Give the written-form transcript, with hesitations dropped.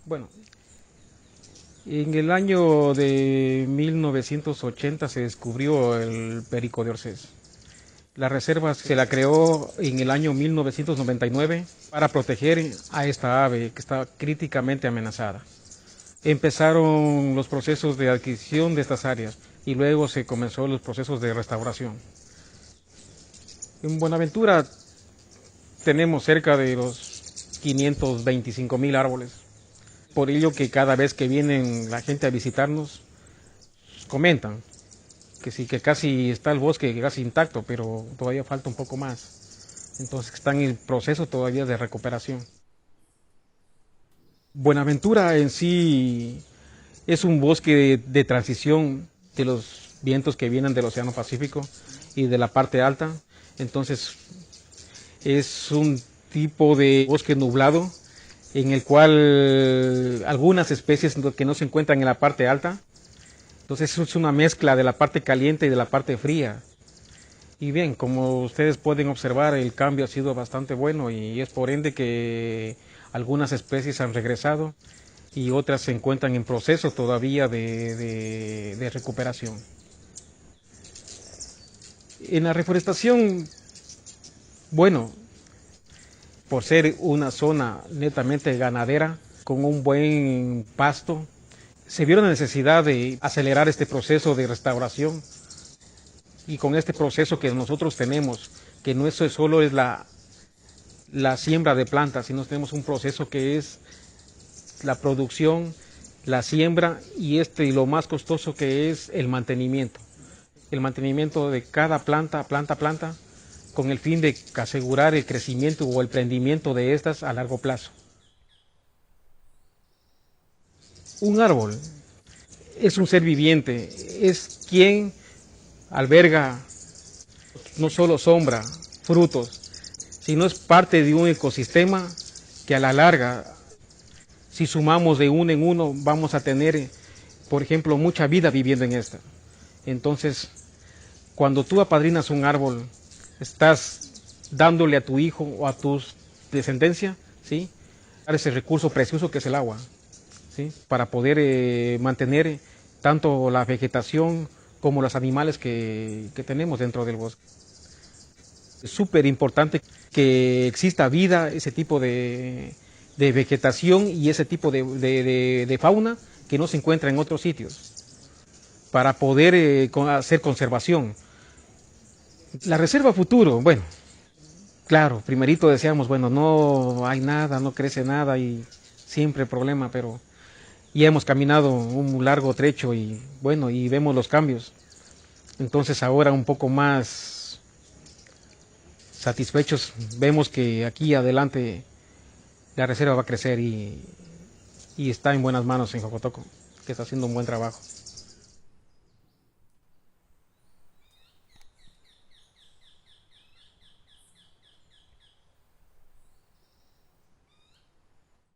Bueno, en el año de 1980 se descubrió el perico de Orcés. La reserva se la creó en el año 1999 para proteger a esta ave que está críticamente amenazada. Empezaron los procesos de adquisición de estas áreas y luego se comenzó los procesos de restauración. En Buenaventura tenemos cerca de los 525,000 árboles. Por ello que cada vez que vienen la gente a visitarnos, comentan que sí, que casi está el bosque casi intacto, pero todavía falta un poco más. Entonces están en proceso todavía de recuperación. Buenaventura en sí es un bosque de transición de los vientos que vienen del Océano Pacífico y de la parte alta. Entonces es un tipo de bosque nublado en el cual algunas especies que no se encuentran en la parte alta. Entonces es una mezcla de la parte caliente y de la parte fría. Y bien, como ustedes pueden observar, el cambio ha sido bastante bueno y es por ende que algunas especies han regresado y otras se encuentran en proceso todavía de recuperación. En la reforestación, bueno, por ser una zona netamente ganadera, con un buen pasto, se vio la necesidad de acelerar este proceso de restauración. Y con este proceso que nosotros tenemos, que no eso solo es la siembra de plantas, sino tenemos un proceso que es la producción, la siembra y lo más costoso que es el mantenimiento. El mantenimiento de cada planta, con el fin de asegurar el crecimiento o el prendimiento de estas a largo plazo. Un árbol es un ser viviente, es quien alberga no solo sombra, frutos, sino es parte de un ecosistema que a la larga, si sumamos de uno en uno, vamos a tener, por ejemplo, mucha vida viviendo en esta. Entonces, cuando tú apadrinas un árbol, estás dándole a tu hijo o a tu descendencia, ¿sí?, ese recurso precioso que es el agua, ¿sí?, para poder mantener tanto la vegetación como los animales que tenemos dentro del bosque. Es súper importante que exista vida, ese tipo de vegetación y ese tipo de fauna que no se encuentra en otros sitios, para poder hacer conservación. La reserva futuro, bueno, claro, primerito decíamos, bueno, no hay nada, no crece nada y siempre problema, pero ya hemos caminado un largo trecho y bueno, y vemos los cambios. Entonces ahora un poco más satisfechos, vemos que aquí adelante la reserva va a crecer y está en buenas manos en Jocotoco, que está haciendo un buen trabajo.